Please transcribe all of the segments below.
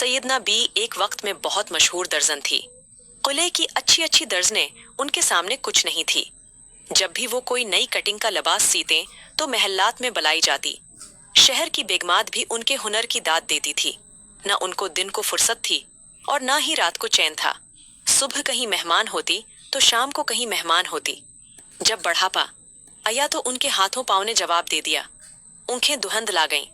सैयदना B एक वक्त में बहुत मशहूर दर्जन थी। कुले की अच्छी अच्छी दर्जनें उनके सामने कुछ नहीं थी। जब भी वो कोई नई कटिंग का लिबास सीते तो महल्लात में बुलाई जाती। शहर की बेगमात भी उनके हुनर की दाद देती थी। न उनको दिन को फुर्सत थी और न ही रात को चैन था। सुबह कहीं मेहमान होती तो शाम को कहीं मेहमान होती। जब बढ़ापा आया तो उनके हाथों पाँव ने जवाब दे दिया। ऊँखें दुहंद ला गईं।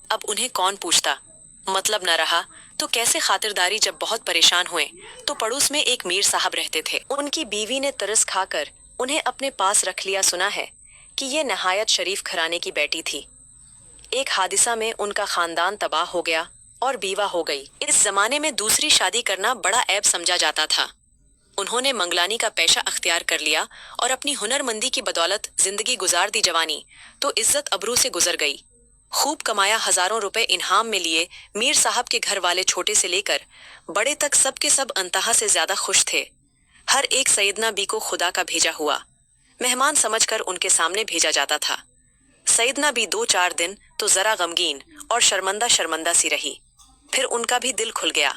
अब उन्हें कौन पूछता, मतलब न रहा तो कैसे खातिरदारी। जब बहुत परेशान हुए तो पड़ोस में एक मीर साहब रहते थे। उनकी बीवी ने तरस खाकर उन्हें अपने पास रख लिया। सुना है कि ये नहायत शरीफ घराने की बेटी थी। एक हादिसा में उनका खानदान तबाह हो गया और बीवा हो गई। इस जमाने में दूसरी शादी करना बड़ा ऐब समझा जाता था। उन्होंने मंगलानी का पेशा अख्तियार कर लिया और अपनी हुनरमंदी की बदौलत जिंदगी गुजार दी। जवानी तो इज्जत अबरू से गुजर गई। खूब कमाया, हजारों रुपए इनाम में लिए। मीर साहब के घर वाले छोटे से लेकर बड़े तक सब के सब अंतहा से ज्यादा खुश थे। हर एक सैयदना बी को खुदा का भेजा हुआ मेहमान समझकर उनके सामने भेजा जाता था। सैयदना बी 2-4 दिन तो जरा गमगीन और शर्मंदा शर्मंदा सी रही। फिर उनका भी दिल खुल गया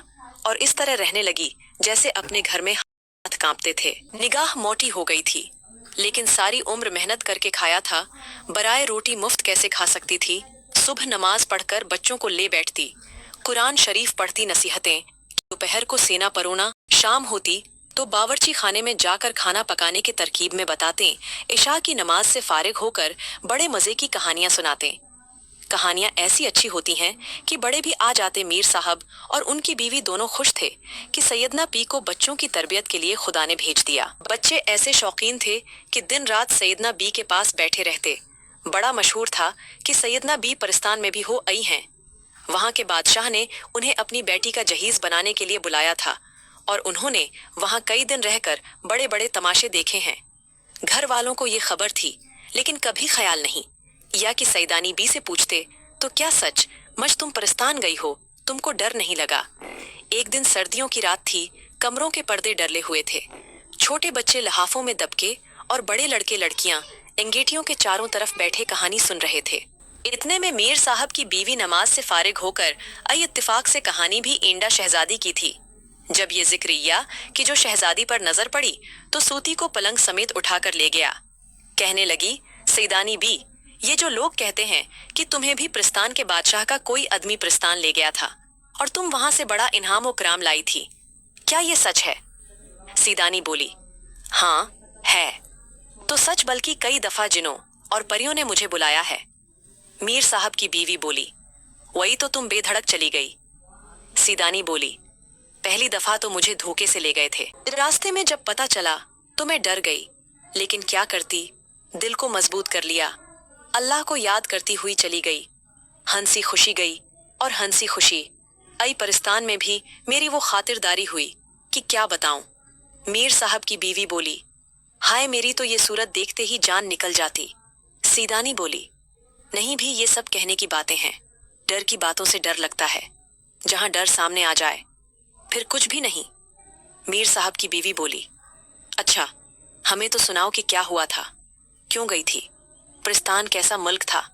और इस तरह रहने लगी जैसे अपने घर में हाथ कांपते थे। निगाह मोटी हो गई थी, लेकिन सारी उम्र मेहनत करके खाया था, बराए रोटी मुफ्त कैसे खा सकती थी। सुबह नमाज पढ़कर बच्चों को ले बैठती, कुरान शरीफ पढ़ती, नसीहतें। दोपहर को सेना परोना, शाम होती तो बावर्ची खाने में जाकर खाना पकाने की तरकीब में बताते। इशा की नमाज से फारिग होकर बड़े मजे की कहानियां सुनाते। कहानियां ऐसी अच्छी होती हैं कि बड़े भी आ जाते। मीर साहब और उनकी बीवी दोनों खुश थे कि सैयदना पी को बच्चों की तरबियत के लिए खुदा ने भेज दिया। बच्चे ऐसे शौकीन थे कि दिन रात सैयदना बी के पास बैठे रहते। बड़ा मशहूर था कि सैयदना बी परिस्तान में भी हो आई हैं। वहां के बादशाह ने उन्हें अपनी बेटी का जहीज बनाने के लिए बुलाया था और उन्होंने वहां कई दिन रहकर बड़े बड़े तमाशे देखे हैं। घर वालों को ये खबर थी, लेकिन कभी ख्याल नहीं या कि सैयदानी बी से पूछते तो क्या सच मच तुम परिस्तान गई हो, तुमको डर नहीं लगा। एक दिन सर्दियों की रात थी, कमरों के पर्दे डरले हुए थे। छोटे बच्चे लहाफों में दबके और बड़े लड़के लड़कियां अंगेठियों के चारों तरफ बैठे कहानी सुन रहे थे। इतने में मीर साहब की बीवी नमाज से फारिग होकर आई इत्तिफाक से कहानी भी ईंडा शहजादी की थी। जब ये जिक्रिया कि जो शहजादी पर नजर पड़ी तो सूती को पलंग समेत उठाकर ले गया। कहने लगी, सैयदानी बी, ये जो लोग कहते हैं कि तुम्हें भी प्रस्तान के बादशाह का कोई आदमी प्रस्तान ले गया था और तुम वहां से बड़ा इनाम और कराम लाई थी, क्या ये सच है? सैयदानी बोली, हाँ है तो सच, बल्कि कई दफा जिनों और परियों ने मुझे बुलाया है। मीर साहब की बीवी बोली, वही तो तुम बेधड़क चली गई। सैयदानी बोली, पहली दफा तो मुझे धोखे से ले गए थे। रास्ते में जब पता चला तो मैं डर गई, लेकिन क्या करती, दिल को मजबूत कर लिया। अल्लाह को याद करती हुई चली गई। हंसी खुशी गई और हंसी खुशी आई। परिस्तान में भी मेरी वो खातिरदारी हुई कि क्या बताऊं। मीर साहब की बीवी बोली, हाय मेरी तो ये सूरत देखते ही जान निकल जाती। सैयदानी बोली, नहीं भी ये सब कहने की बातें हैं, डर की बातों से डर लगता है। जहां डर सामने आ जाए फिर कुछ भी नहीं। मीर साहब की बीवी बोली, अच्छा हमें तो सुनाओ कि क्या हुआ था, क्यों गई थी, परिस्तान कैसा मुल्क था,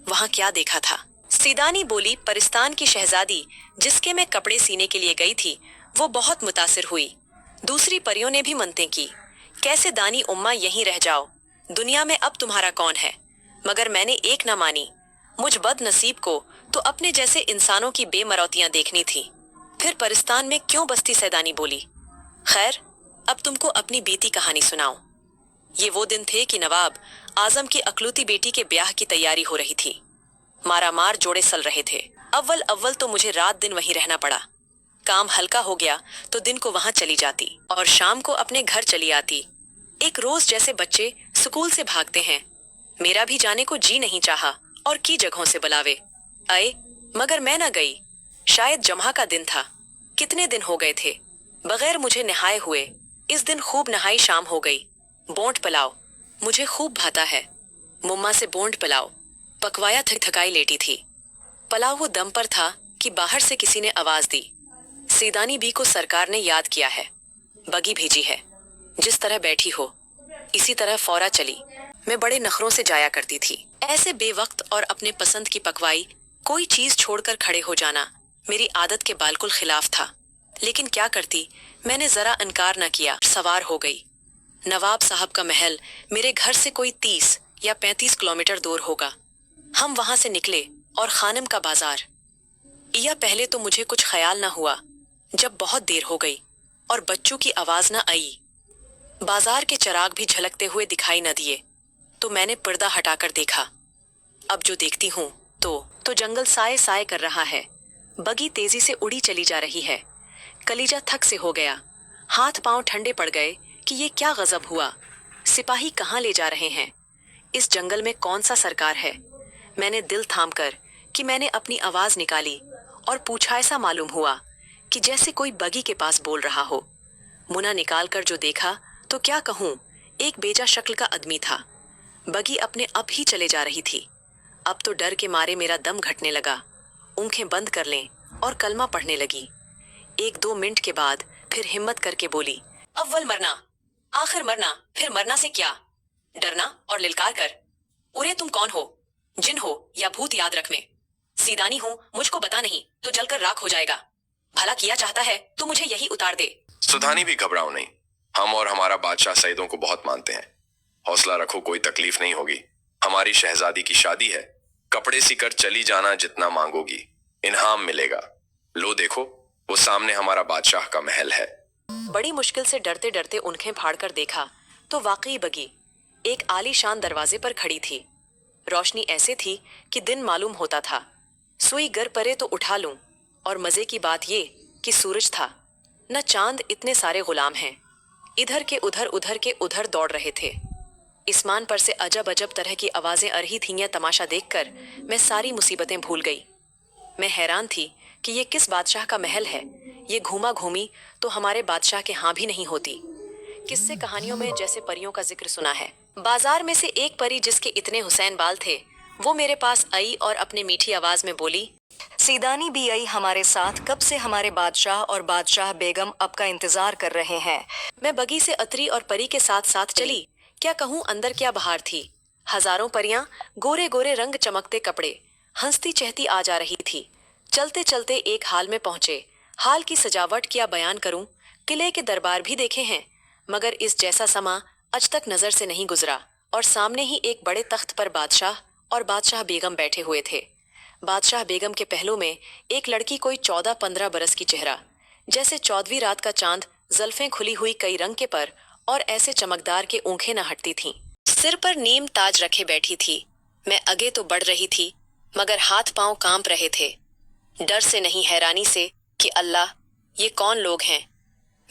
वहां क्या देखा था। सैयदानी बोली, परिस्तान की शहजादी जिसके मैं कपड़े सीने के लिए गई थी वो बहुत मुतासिर हुई। दूसरी परियों ने भी मनतें की, कैसे दानी उम्मा यहीं रह जाओ, दुनिया में अब तुम्हारा कौन है, मगर मैंने एक न मानी। मुझ बद नसीब को तो अपने जैसे इंसानों की बेमरौतियां देखनी थी, फिर परिस्तान में क्यों बसती। सैयदानी बोली, खैर अब तुमको अपनी बीती कहानी सुनाऊं। ये वो दिन थे कि नवाब आजम की अकलूती बेटी के ब्याह की तैयारी हो रही थी। मारा मार जोड़े सल रहे थे। अव्वल अव्वल तो मुझे रात दिन वहीं रहना पड़ा। काम हल्का हो गया तो दिन को वहां चली जाती और शाम को अपने घर चली आती। एक रोज जैसे बच्चे स्कूल से भागते हैं, मेरा भी जाने को जी नहीं चाहा और की जगहों से बुलावे आए, मगर मैं न गई। शायद जम्हा का दिन था, कितने दिन हो गए थे बगैर मुझे नहाए हुए। इस दिन खूब नहाई शाम हो गई। बोंट पिलाओ, मुझे खूब भाता है। मुम्मा से बोंट पिलाओ, पकवाया थकाई लेटी थी। पलाव वो दम पर था कि बाहर से किसी ने आवाज दी, सैयदानी बी को सरकार ने याद किया है, बगी भेजी है। जिस तरह बैठी हो इसी तरह फौरा चली। मैं बड़े नखरों से जाया करती थी। ऐसे बेवक्त और अपने पसंद की पकवाई कोई चीज छोड़कर खड़े हो जाना मेरी आदत के बिल्कुल खिलाफ था, लेकिन क्या करती, मैंने जरा इनकार न किया, सवार हो गई। नवाब साहब का महल मेरे घर से कोई 30 या 35 किलोमीटर दूर होगा। हम वहां से निकले और खानम का बाजार। या पहले तो मुझे कुछ ख्याल न हुआ, जब बहुत देर हो गई और बच्चों की आवाज न आई, बाजार के चिराग भी झलकते हुए दिखाई न दिए, तो मैंने पर्दा हटाकर देखा। अब जो देखती हूँ तो जंगल साए साए कर रहा है। बगी तेजी से उड़ी चली जा रही है। कलीजा थक से हो गया, हाथ पांव ठंडे पड़ गए कि ये क्या गजब हुआ। सिपाही कहाँ ले जा रहे हैं? इस जंगल में कौन सा सरकार है? मैंने दिल थाम कर कि मैंने अपनी आवाज निकाली और पूछा। ऐसा मालूम हुआ कि जैसे कोई बगी के पास बोल रहा हो। मुना निकाल कर जो देखा तो क्या कहूँ, एक बेजा शक्ल का आदमी था। बगी अपने अब ही चले जा रही थी। अब तो डर के मारे मेरा दम घटने लगा। आंखें बंद कर लें और कलमा पढ़ने लगी। 1-2 मिनट के बाद फिर हिम्मत करके बोली, अव्वल मरना, आखिर मरना, फिर मरना से क्या? डरना और लिलकार कर। उरे तुम कौन हो? जिन हो या भूत याद रख में। सीदानी हूँ, मुझको बता नहीं तो जलकर राख हो जाएगा। भला किया चाहता है तो मुझे यही उतार दे। सुधानी भी घबराओ नहीं, हम और हमारा बादशाह सईदों को बहुत मानते हैं। हौसला रखो, कोई तकलीफ नहीं होगी। हमारी शहजादी की शादी है, कपड़े सीकर चली जाना, जितना मांगोगी इनाम मिलेगा। लो देखो, वो सामने हमारा बादशाह का महल है। बड़ी मुश्किल से डरते डरते उनखें फाड़कर देखा तो वाकई बगी एक आलीशान दरवाजे पर खड़ी थी। रोशनी ऐसे थी कि दिन मालूम होता था। सुई गर परे तो उठा लूं, और मजे की बात ये कि सूरज था न चांद। इतने सारे गुलाम हैं, इधर के उधर उधर के उधर दौड़ रहे थे। इस्मान पर से अजब अजब तरह की आवाजें आ रही थीं। यह तमाशा देखकर मैं सारी मुसीबतें भूल गई। मैं हैरान थी कि ये किस बादशाह का महल है। ये घूमा घूमी तो हमारे बादशाह के यहाँ भी नहीं होती। किस्से कहानियों में जैसे परियों का जिक्र सुना है। बाजार में से एक परी जिसके इतने हुसैन बाल थे, वो मेरे पास आई और अपने मीठी आवाज में बोली, सीदानी भी आई हमारे साथ। कब से हमारे बादशाह और बादशाह बेगम आपका इंतजार कर रहे हैं। मैं बगी से अतरी और परी के साथ साथ चली। क्या कहूँ, अंदर क्या बहार थी। हजारों परियां, गोरे गोरे रंग चमकते कपड़े, हंसती चहती आ जा रही थी। चलते चलते एक हाल में पहुंचे। हाल की सजावट क्या बयान करूं। किले के दरबार भी देखे हैं, मगर इस जैसा समा आज तक नजर से नहीं गुजरा। और सामने ही एक बड़े तख्त पर बादशाह और बादशाह बेगम बैठे हुए थे। बादशाह बेगम के पहलू में एक लड़की, कोई 14-15 बरस की चेहरा, जैसे 14वीं रात का चांद, जुल्फें खुली हुई कई रंग के पर और ऐसे चमकदार के ऊँखें न हटती थीं। सिर पर नीम ताज रखे बैठी थी। मैं आगे तो बढ़ रही थी, मगर हाथ पांव कांप रहे थे, डर से नहीं हैरानी से कि अल्लाह, ये कौन लोग हैं?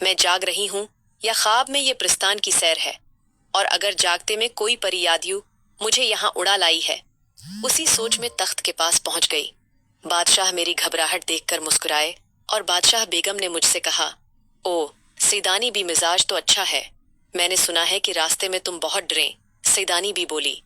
मैं जाग रही हूँ या ख्वाब में ये प्रिस्तान की सैर है? और अगर जागते में कोई परी यादियू मुझे यहाँ उड़ा लाई है। उसी सोच में तख्त के पास पहुंच गई। बादशाह मेरी घबराहट देखकर मुस्कुराए और बादशाह बेगम ने मुझसे कहा, ओ सीदानी भी, मिजाज तो अच्छा है। मैंने सुना है कि रास्ते में तुम बहुत डरे। सीदानी भी बोली,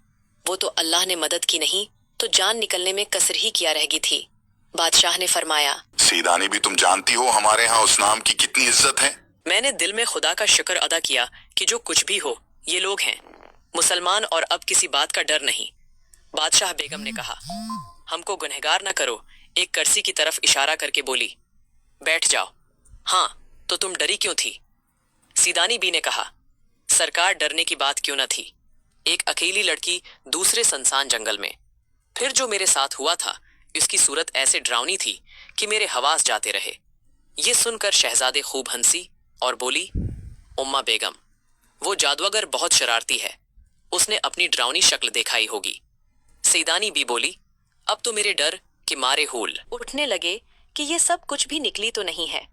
वो तो अल्लाह ने मदद की नहीं तो जान निकलने में कसर ही किया रहेगी थी। बादशाह ने फरमाया, सीदानी भी, तुम जानती हो हमारे यहाँ उस नाम की कितनी इज्जत है। मैंने दिल में खुदा का शुक्र अदा किया कि जो कुछ भी हो, ये लोग हैं मुसलमान और अब किसी बात का डर नहीं। बादशाह बेगम ने कहा, हमको गुनहगार न करो। एक कर्सी की तरफ इशारा करके बोली, बैठ जाओ। हाँ, तो तुम डरी क्यों थी? सीदानी बी ने कहा, सरकार, डरने की बात क्यों न थी। एक अकेली लड़की दूसरे सुनसान जंगल में। फिर जो मेरे साथ हुआ था, इसकी सूरत ऐसे डरावनी थी कि मेरे हवास जाते रहे। ये सुनकर शहजादे खूब हंसी और बोली, उम्मा बेगम, वो जादूगर बहुत शरारती है, उसने अपनी डरावनी शक्ल दिखाई होगी। सीदानी भी बोली, अब तो मेरे डर के मारे होल उठने लगे कि ये सब कुछ भी निकली तो नहीं है।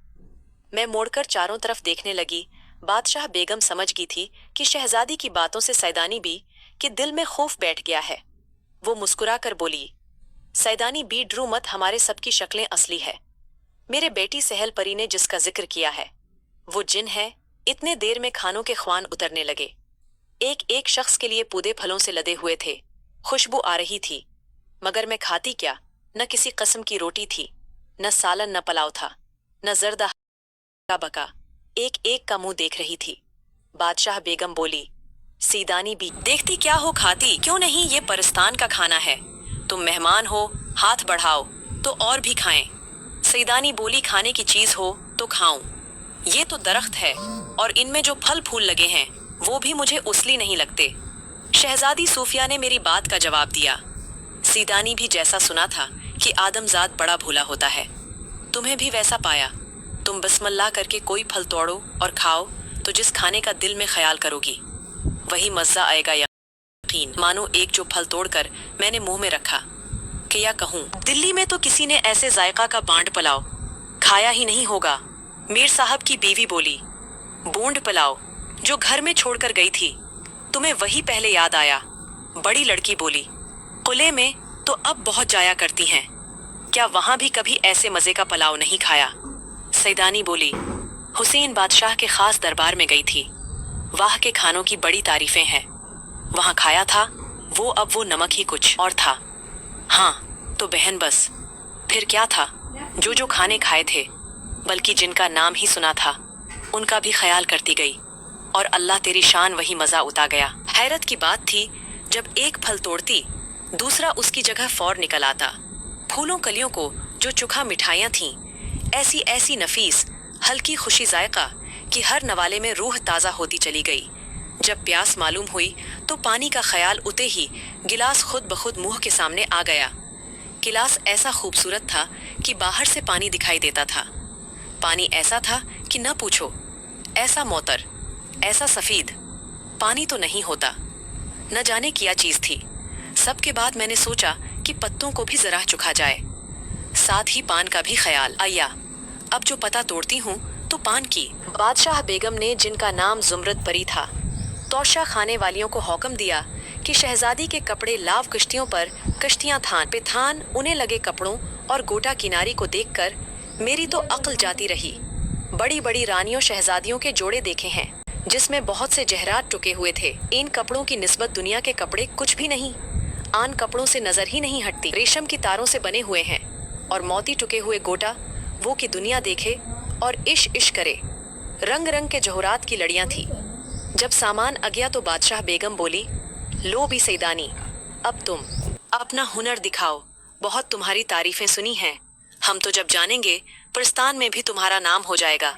मैं मोड़कर चारों तरफ देखने लगी। बादशाह बेगम समझ गई थी कि शहजादी की बातों से सैदानी बी के दिल में खौफ बैठ गया है। वो मुस्कुरा कर बोली, सैदानी बी, डरो मत, हमारे सबकी शक्लें असली है। मेरे बेटी सहल परी ने जिसका जिक्र किया है, वो जिन है। इतने देर में खानों के ख्वान उतरने लगे। एक एक शख्स के लिए पूदे फलों से लदे हुए थे। खुशबू आ रही थी, मगर मैं खाती क्या। न किसी किस्म की रोटी थी, न सालन, न पलाव था, न जर्दा बका। एक एक का मुंह देख रही थी। बादशाह बेगम बोली, सीदानी भी, देखती क्या हो, खाती क्यों नहीं? ये परस्तान का खाना है। तुम मेहमान हो, हाथ बढ़ाओ तो और भी खाएं। सईदानी बोली, खाने की चीज हो तो खाऊं। ये तो दरख्त है और इनमें जो फल फूल लगे हैं वो भी मुझे उसली नहीं लगते। शहजादी सूफिया ने मेरी बात का जवाब दिया। सीदानी भी जैसा सुना था कि आदमजाद बड़ा भोला होता है, तुम्हें भी वैसा पाया। तुम बिस्मिल्लाह करके कोई फल तोड़ो और खाओ तो जिस खाने का दिल में ख्याल करोगी वही मज़ा आएगा। यकीन मानो एक जो फल तोड़कर मैंने मुंह में रखा कि या कहूँ, दिल्ली में तो किसी ने ऐसे जायका का बांड पुलाव खाया ही नहीं होगा। मीर साहब की बीवी बोली, बूंद पुलाव जो घर में छोड़कर गई थी, तुम्हें वही पहले याद आया। बड़ी लड़की बोली, कुले में तो अब बहुत जाया करती हैं, क्या वहां भी कभी ऐसे मजे का पुलाव नहीं खाया? सईदानी बोली, हुसैन बादशाह के खास दरबार में गई थी, वाह के खानों की बड़ी तारीफें हैं। वहां खाया था वो, अब वो नमक ही कुछ और था। हाँ तो बहन बस फिर क्या था? जो जो खाने खाए थे, बल्कि जिनका नाम ही सुना था, उनका भी ख्याल करती गई और अल्लाह तेरी शान वही मजा उता गया। हैरत की बात थी, जब एक फल तोड़ती दूसरा उसकी जगह फौर निकल आता। फूलों कलियों को जो चुखा मिठाइयाँ थीं, ऐसी ऐसी नफीस हल्की खुशी जायका कि हर नवाले में रूह ताज़ा होती चली गई। जब प्यास मालूम हुई तो पानी का ख्याल उते ही गिलास खुद बखुद मुंह के सामने आ गया। गिलास ऐसा खूबसूरत था कि बाहर से पानी दिखाई देता था। पानी ऐसा था कि न पूछो, ऐसा मोतर, ऐसा सफेद पानी तो नहीं होता। न जाने क्या चीज थी। सबके बाद मैंने सोचा कि पत्तों को भी जरा चुखा जाए, साथ ही पान का भी ख्याल आया। अब जो पता तोड़ती हूँ तो पान की। बादशाह बेगम ने, जिनका नाम जुमरत परी था, तोशा खाने वालियों को हुक्म दिया कि शहजादी के कपड़े लाव कश्तियों पर कश्तियां थान पे थान उन्हें लगे कपड़ों और गोटा किनारी को देखकर मेरी तो अक्ल जाती रही। बड़ी बड़ी रानियों शहजादियों के जोड़े देखे हैं जिसमें बहुत से जहरात टुके हुए थे। इन कपड़ों की निस्बत दुनिया के कपड़े कुछ भी नहीं, आन कपड़ों से नजर ही नहीं हटती। रेशम की तारों से बने हुए हैं और मोती टुके हुए गोटा, वो की दुनिया देखे और इश इश करे। रंग रंग के जौहरात की लड़ियां थी। जब सामान आ गया तो बादशाह बेगम बोली, लो भी सईदानी, अब तुम अपना हुनर दिखाओ। बहुत तुम्हारी तारीफें सुनी हैं, हम तो जब जानेंगे प्रस्तान में भी तुम्हारा नाम हो जाएगा।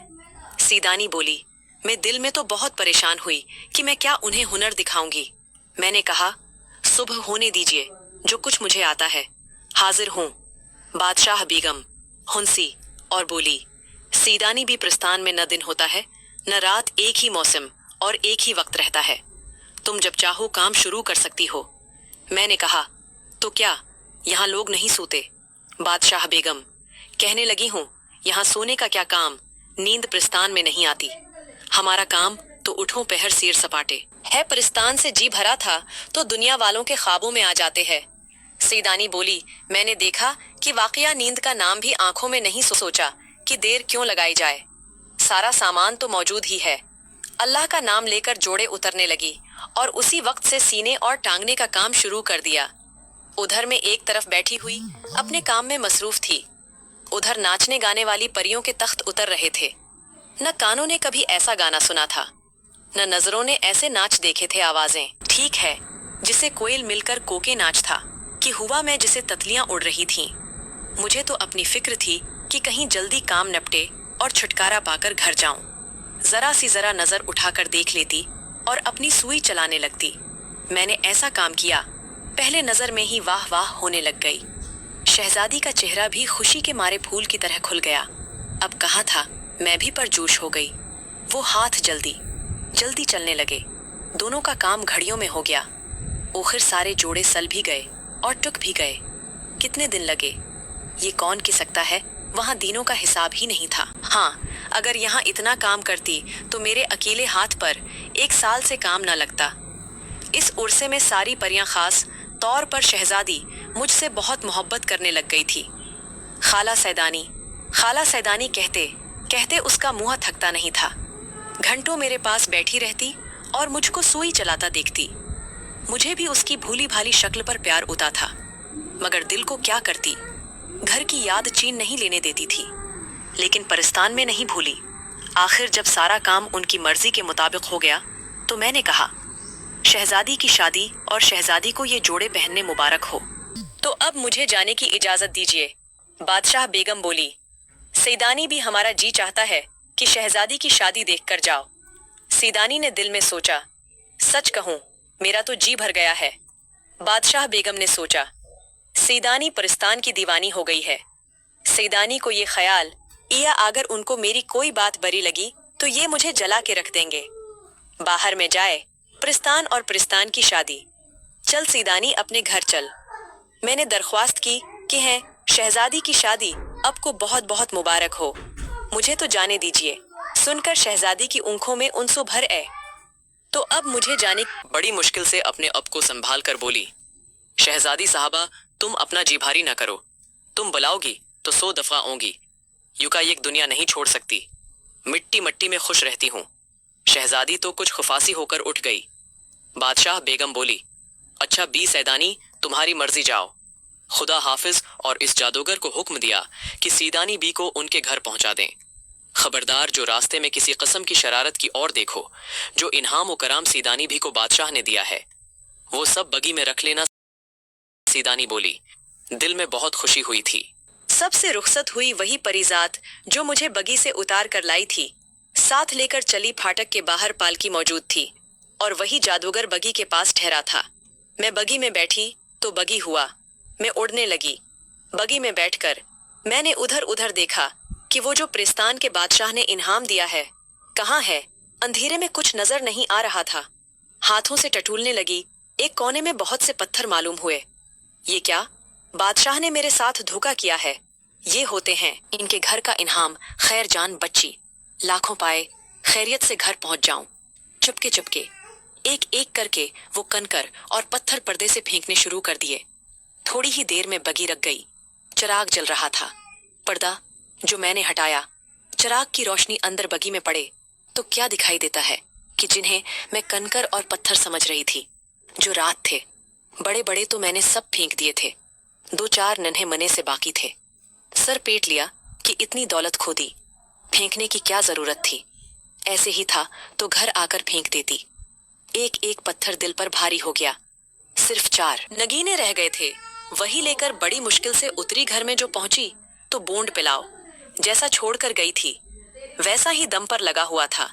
सीदानी बोली, मैं दिल में तो बहुत परेशान हुई कि मैं क्या उन्हें हुनर दिखाऊंगी। मैंने कहा, सुबह होने दीजिए, जो कुछ मुझे आता है हाजिर हूँ। बादशाह बेगम हुंसी और बोली, सीदानी भी प्रस्तान में न दिन होता है न रात, एक ही मौसम और एक ही वक्त रहता है। तुम जब चाहो काम शुरू कर सकती हो। मैंने कहा, तो क्या यहाँ लोग नहीं सोते? बादशाह बेगम कहने लगी हूँ, यहाँ सोने का क्या काम, नींद प्रस्तान में नहीं आती। हमारा काम तो उठो पहर सिर सपाटे है। प्रस्तान से जी भरा था तो दुनिया वालों के ख्वाबों में आ जाते हैं। सीदानी बोली, मैंने देखा कि वाकया नींद का नाम भी आंखों में नहीं सोचा कि देर क्यों लगाई जाए। सारा सामान तो मौजूद ही है। अल्लाह का नाम लेकर जोड़े उतरने लगी और उसी वक्त से सीने और टांगने का काम शुरू कर दिया। उधर में एक तरफ बैठी हुई अपने काम में मसरूफ थी, उधर नाचने गाने वाली परियों के तख्त उतर रहे थे। न कानों ने कभी ऐसा गाना सुना था, न नजरों ने ऐसे नाच देखे थे। आवाजें ठीक है जिसे कोयल मिलकर कोके नाच था कि हुआ मैं जिसे ततलियां उड़ रही थीं। मुझे तो अपनी फिक्र थी कि कहीं जल्दी काम निपटे और छुटकारा पाकर घर जाऊं। जरा सी जरा नजर उठाकर देख लेती और अपनी सुई चलाने लगती। मैंने ऐसा काम किया, पहले नजर में ही वाह वाह होने लग गई। शहजादी का चेहरा भी खुशी के मारे फूल की तरह खुल गया। अब कहा था, मैं भी परजोश हो गई। वो हाथ जल्दी जल्दी चलने लगे। दोनों का काम घड़ियों में हो गया। आखिर सारे जोड़े सल भी गए और टुक भी गए। कितने दिन लगे ये कौन कह सकता है, वहां दिनों का हिसाब ही नहीं था। हाँ, अगर यहाँ इतना काम करती तो मेरे अकेले हाथ पर 1 साल से काम न लगता। इस उर्से में सारी परियां, खास तौर पर शहजादी, मुझसे बहुत मोहब्बत करने लग गई थी। खाला सैदानी कहते कहते उसका मुंह थकता नहीं था। घंटों मेरे पास बैठी रहती और मुझको सुई चलाता देखती। मुझे भी उसकी भूली भाली शक्ल पर प्यार उता था, मगर दिल को क्या करती, घर की याद चीन नहीं लेने देती थी। लेकिन परिस्तान में नहीं भूली। आखिर जब सारा काम उनकी मर्जी के मुताबिक हो गया तो मैंने कहा, शहजादी की शादी और शहजादी को ये जोड़े पहनने मुबारक हो। तो अब मुझे जाने की इजाजत दीजिए। बादशाह बेगम बोली, सैदानी भी हमारा जी चाहता है कि शहजादी की शादी देखकर जाओ। सैदानी ने दिल में सोचा, सच कहूं मेरा तो जी भर गया है। बादशाह बेगम ने सोचा, सैदानी परिस्तान की दीवानी हो गई है। सैदानी को ये ख्याल, या अगर उनको मेरी कोई बात बुरी लगी तो ये मुझे जला के रख देंगे। बाहर में जाए, परिस्तान और परिस्तान की शादी। चल सैदानी अपने घर चल। मैंने दरख्वास्त की कि है शहजादी की शादी आपको बहुत बहुत मुबारक हो। मुझे तो जाने दीजिए। सुनकर शहजादी की आंखों में उनसो भर आए। तो अब मुझे जाने। बड़ी मुश्किल से अपने अब को संभाल कर बोली, शहजादी साहबा तुम अपना जी भारी ना करो। तुम बुलाओगी तो 100 दफा आऊंगी। यूं का एक दुनिया नहीं छोड़ सकती। मिट्टी मट्टी में खुश रहती हूँ। शहजादी तो कुछ खुफासी होकर उठ गई। बादशाह बेगम बोली, अच्छा बी सैदानी तुम्हारी मर्जी जाओ। खुदा हाफिज और इस जादूगर को हुक्म दिया कि सैदानी बी को उनके घर पहुंचा दें। खबरदार जो रास्ते में किसी किस्म की शरारत की और देखो, जो इनाम व कराम सैदानी भी को बादशाह ने दिया है, वो सब बगी में रख लेना। सैदानी बोली, दिल में बहुत खुशी हुई थी। सबसे रुखसत हुई वही परिजात जो मुझे बगी से उतार कर लाई थी। साथ लेकर चली फाटक के बाहर पालकी मौजूद थी और वही जादूगर बगी के पास ठहरा था। मैं बगी में बैठी तो बगी हुआ। मैं उड़ने लगी। बगी में बैठकर मैंने उधर उधर देखा कि वो जो परिस्तान के बादशाह ने इनाम दिया है कहाँ है। अंधेरे में कुछ नजर नहीं आ रहा था। हाथों से टटोलने लगी। एक कोने में बहुत से पत्थर मालूम हुए। ये क्या? बादशाह ने मेरे साथ धोखा किया है। ये होते हैं इनके घर का इनाम। खैर जान बच्ची, लाखों पाए, खैरियत से घर पहुंच जाऊं। चुपके चुपके एक एक करके वो कंकर और पत्थर पर्दे से फेंकने शुरू कर दिए। थोड़ी ही देर में बगी रख गई। चिराग जल रहा था। पर्दा जो मैंने हटाया, चिराग की रोशनी अंदर बगी में पड़े तो क्या दिखाई देता है कि जिन्हें मैं कंकर और पत्थर समझ रही थी, जो रात थे, बड़े बड़े तो मैंने सब फेंक दिए थे। 2-4 नन्हे मने से बाकी थे। सर पेट लिया कि इतनी दौलत खो दी। फेंकने की क्या जरूरत थी? ऐसे ही था तो घर आकर फेंक देती। एक एक पत्थर दिल पर भारी हो गया। सिर्फ 4 नगीने रह गए थे। वही लेकर बड़ी मुश्किल से उतरी। घर में जो पहुंची तो बोंड पिलाओ जैसा छोड़कर गई थी वैसा ही दम पर लगा हुआ था।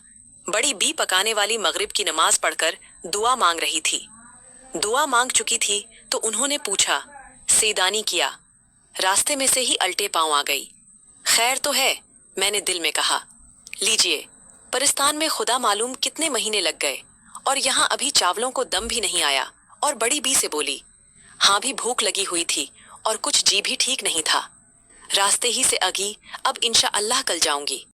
बड़ी बी पकाने वाली मगरिब की नमाज पढ़कर दुआ मांग रही थी। दुआ मांग चुकी थी तो उन्होंने पूछा, सैदानी किया। रास्ते में से ही अल्टे पांव आ गई। खैर तो है, मैंने दिल में कहा। लीजिए, परिस्तान में खुदा मालूम कितने महीने लग गए और यहाँ अभी चावलों को दम भी नहीं आया। और बड़ी बी से बोली, हाँ भी भूख लगी हुई थी और कुछ जी भी ठीक नहीं था। रास्ते ही से अगी, अब इंशा अल्लाह कल जाऊंगी।